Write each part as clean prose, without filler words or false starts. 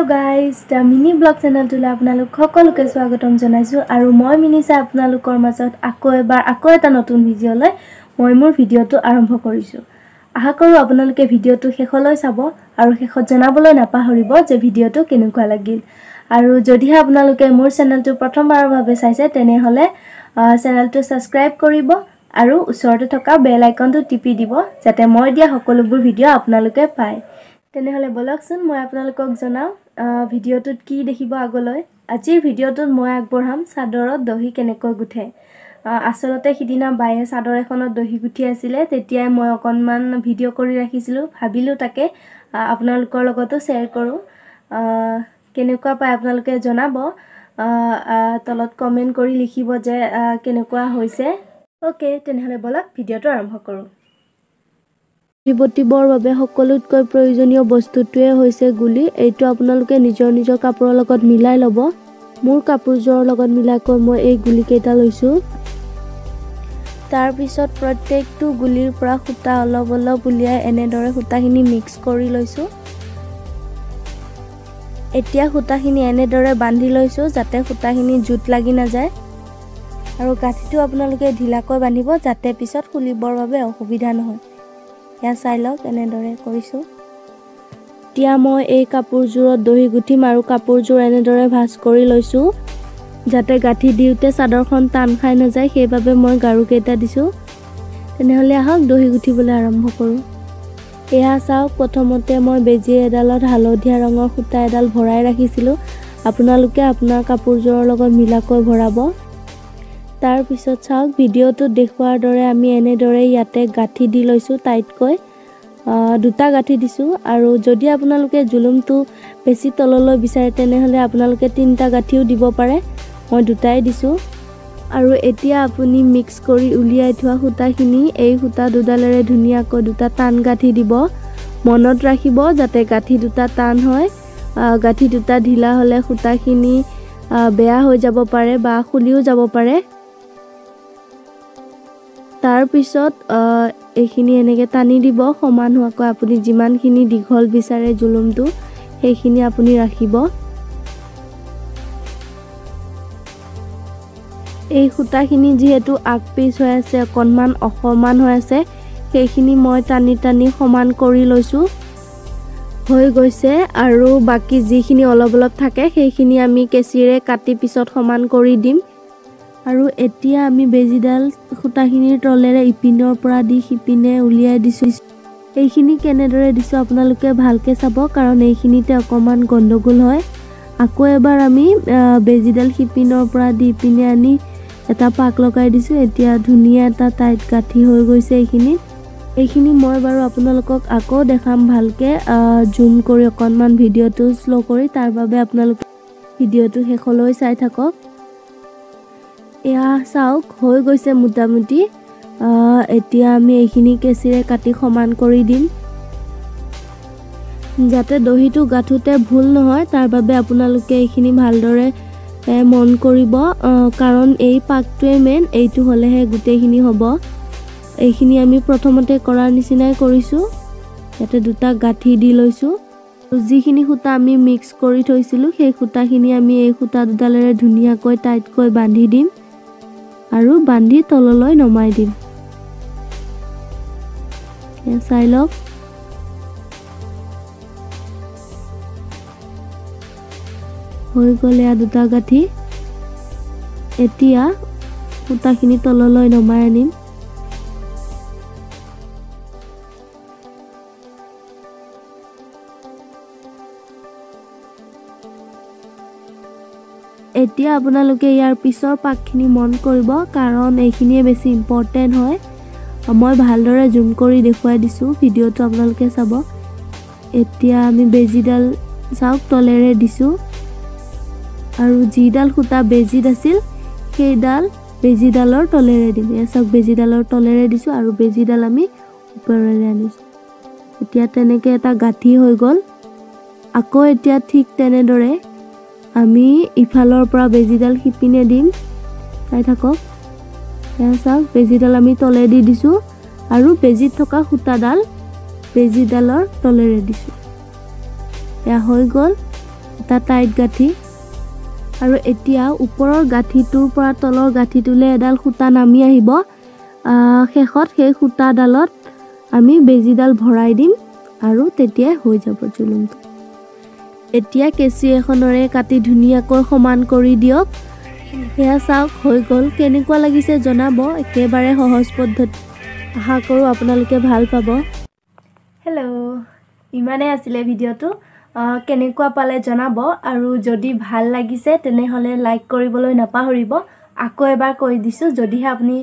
Hello guys, the mini blog channel to আপোনালোক সকলোকে স্বাগতম জনাইছো আৰু মই মিনিছা আপোনালোকৰ মাজত আকৌ এটা নতুন ভিডিও লৈ মই মোৰ ভিডিওটো আৰম্ভ কৰিছো। আশা কৰো আপোনালোকে ভিডিওটো শেষলৈ চাব আৰু শেষত জনাবলৈ নাপাহৰিব যে ভিডিওটো কেনেকুৱা লাগিল। আৰু যদি আপোনালোকে মোৰ চেনেলটো প্ৰথমবাৰৰ বাবে চাইছে তেনেহলে চেনেলটো সাবস্ক্ৰাইব কৰিব আৰু ওচৰতে থকা বেল আইকনটো টিপি দিব যাতে মই দিয়া সকলোবোৰ ভিডিও আপোনালোকে পায়। তেনেহলে বলকচোন মই আপোনালোকক জনাও ভিডিওটোত কি দেখিব আগলৈ। আজিৰ ভিডিওটোত মই আগবঢ়াম চাদৰত দহি কেনেকৈ গুঠে। আসলতে সিদিনা বাইয়ে চাদৰ এখনত দহি গুঠি আছিল, তেতিয়াই মই অকনমান ভিডিও কৰি ৰাখিছিলো, ভাবিলো তাকে আপোনালোকৰ লগতো শেয়াৰ কৰো। কেনেকুৱা পায় আপোনালোকে জনাব, তলত কমেন্ট কৰি লিখিব যে কেনেকুৱা হৈছে। ওকে, তেনেহলে বলক ভিডিওটো আৰম্ভ কৰো। বটিবৰ বাবে সকলোতকৈ প্ৰয়োজনীয় বস্তুটোৱে হৈছে গুলি। এইটো আপোনালোকে নিজৰ কাপোৰৰ লগত মিলাই ল'ব। মোৰ কাপোৰজোৰৰ লগত মিলাকৈ মই এই গুলি কেইটা লৈছো। তাৰ পিছত প্ৰত্যেকটো গুলিৰ পৰা সুতা অলপ উলিয়াই এনেদৰে সুতাখিনি মিক্স কৰি লৈছো। এতিয়া সুতাখিনি এনেদৰে বান্ধি লৈছো যাতে সুতাখিনি জুট লাগি নাযায় আৰু গাঁঠিটো আপোনালোকে ঢিলাকৈ বান্ধিব যাতে পিছত খুলিবৰ বাবে অসুবিধা নহয়। या চাইলক এনেদৰে কৰিছো। এতিয়া মই এই কাপোৰজোৰত দহি গুঠিম আৰু কাপোৰজোৰ এনেদৰে ভাঁজ কৰি লৈছো যাতে গাঁঠি দিওতে চাদৰখন টান খাই নাযায়, সেইবাবে মই গাৰু কেইটা দিছো। তেনেহলে আহক দহি গুঠিবলৈ আৰম্ভ কৰো। এয়া চাওক, প্ৰথমতে মই বেজি এডালত হালধীয়া ৰঙৰ সুতা এডাল ভৰাই ৰাখিছিলো। আপোনালোকে আপোনাৰ কাপোৰজোৰৰ লগত মিলাকৈ ভৰাব। তাৰ পিছত চাওক, ভিডিওটো দেখুৱাৰ দৰে আমি এনেদৰে ইয়াতে গাঁঠি দি লৈছো টাইটকৈ। দুটা গাঁঠি দিছো আৰু যদি আপোনালোকে জুলুমটো বেছি তললৈ বিচাৰে তেনেহলে আপোনালোকে তিনটা গাঁঠিও দিব পাৰে। মই দুটাই দিছো। আৰু এতিয়া আপুনি মিক্স কৰি উলিয়াই থোৱা সুতাখিনি এই সুতা দুডালেৰে ধুনীয়াকৈ দুটা টান গাঁঠি দিব। মনত ৰাখিব যাতে গাঁঠি দুটা টান হয়। গাঁঠি দুটা ঢিলা হলে সুতাখিনি বেয়া হৈ যাব পাৰে বা খুলিও যাব পাৰে। তাৰ পিছত এইখিনি এনেকে টানি দিব সমান হোৱাকৈ। আপুনি যিমানখিনি দীঘল বিচাৰে জুলুমটো সেইখিনি আপুনি ৰাখিব। এই সুতাখিনি যিহেতু আগ পিছ হৈ আছে, অকনমান অসমান হৈ আছে, সেইখিনি মই টানি সমান কৰি লৈছো। হৈ গৈছে আৰু বাকি যিখিনি অলপ থাকে সেইখিনি আমি কেঁচিৰে কাটি পিছত সমান কৰি দিম। আৰু এতিয়া আমি বেজিডাল সুতাখিনিৰ তলেৰে ইপিনৰ পৰা দি সিপিনে উলিয়াই দিছো। এইখিনি কেনেদৰে দিছো আপোনালোকে ভালকে চাব, কাৰণ এইখিনিতে অকমান গণ্ডগোল হয়। আকৌ এবাৰ আমি বেজিডাল সিপিনৰ পৰা দি ইপিনে আনি এটা পাক লগাই দিছো। এতিয়া ধুনীয়া এটা টাইট গাঁঠি হৈ গৈছে এইখিনি মই বাৰু আপোনালোকক আকৌ দেখাম ভালকে জুম কৰি অকনমান ভিডিওটো স্লো কৰি। তাৰ বাবে আপোনালোকে ভিডিওটো শেষলৈ চাই থাকক। এয়া চাওক, হৈ গৈছে মোটামুটি। এতিয়া আমি এইখিনি কেঁচিৰে কাটি সমান কৰি দিম যাতে দহিটো গাঁঠোতে ভুল নহয়। তাৰ বাবে আপোনালোকে এইখিনি ভালদৰে মন কৰিব, কাৰণ এই পাকটোৱে মেইন। এইটো হলেহে গোটেইখিনি হ'ব। এইখিনি আমি প্ৰথমতে কৰাৰ নিচিনাই কৰিছো। ইয়াতে দুটা গাঁঠি দি লৈছো। যিখিনি সুতা আমি মিক্স কৰি থৈছিলো সেই সুতাখিনি আমি এই সুতা দুডালেৰে ধুনীয়াকৈ টাইটকৈ বান্ধি দিম আৰু বান্ধি তললৈ নমাই দিম। চাই লওক, হৈ গ'লে দুটা গাঁঠি। এতিয়া সুতাখিনি তললৈ নমাই আনিম। এতিয়া আপোনালোকে ইয়াৰ পিছৰ পাকখিনি মন কৰিব, কাৰণ এইখিনিয়ে বেছি ইম্পৰ্টেণ্ট হয়। মই ভালদৰে জুম কৰি দেখুৱাই দিছো, ভিডিওটো আপোনালোকে চাব। এতিয়া আমি বেজিডাল চাওক তলেৰে দিছো আৰু যিডাল সুতা বেজিত আছিল সেইডাল বেজিডালৰ তলেৰে দিম। এয়া চাওক, বেজিডালৰ তলেৰে দিছো আৰু বেজিডাল আমি ওপৰেৰে আনিছো। এতিয়া তেনেকে এটা গাঁঠি হৈ গ'ল। আকৌ এতিয়া ঠিক তেনেদৰে আমি ইফালৰ পৰা বেজিডাল সিপিনে দিম। চাই থাকক, এয়া চাওক, বেজিডাল আমি তলে দি দিছো আৰু বেজিত থকা সুতাডাল বেজিডালৰ তলেৰে দিছো। এয়া হৈ গ'ল। এটা টাইট গাঁঠি আৰু এতিয়া ওপৰৰ গাঁঠিটোৰ পৰা তলৰ গাঁঠিটোলৈ এডাল সূতা নামি আহিব শেষত সেই সূতাডালত আমি বেজিডাল ভৰাই দিম আৰু তেতিয়া হৈ যাব জুলুমটো এতিয়া কেঁচি এখনৰে কাটি ধুনীয়াকৈ সমান কৰি দিয়ক সেয়া চাওক হৈ গ'ল কেনেকুৱা লাগিছে জনাব একেবাৰে সহজ পদ্ধতি আশা কৰোঁ আপোনালোকে ভাল পাব হেল্ল' ইমানেই আছিলে ভিডিঅ'টো কেনেকুৱা পালে জনাব আৰু যদি ভাল লাগিছে তেনেহ'লে লাইক কৰিবলৈ নাপাহৰিব আকৌ এবাৰ কৈ দিছোঁ যদিহে আপুনি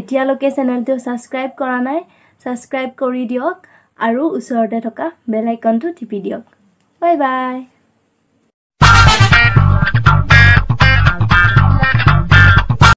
এতিয়ালৈকে চেনেলটো ছাবস্ক্ৰাইব কৰা নাই ছাবস্ক্ৰাইব কৰি দিয়ক আৰু ওচৰতে থকা বেল আইকনটো টিপি দিয়ক বাই বাই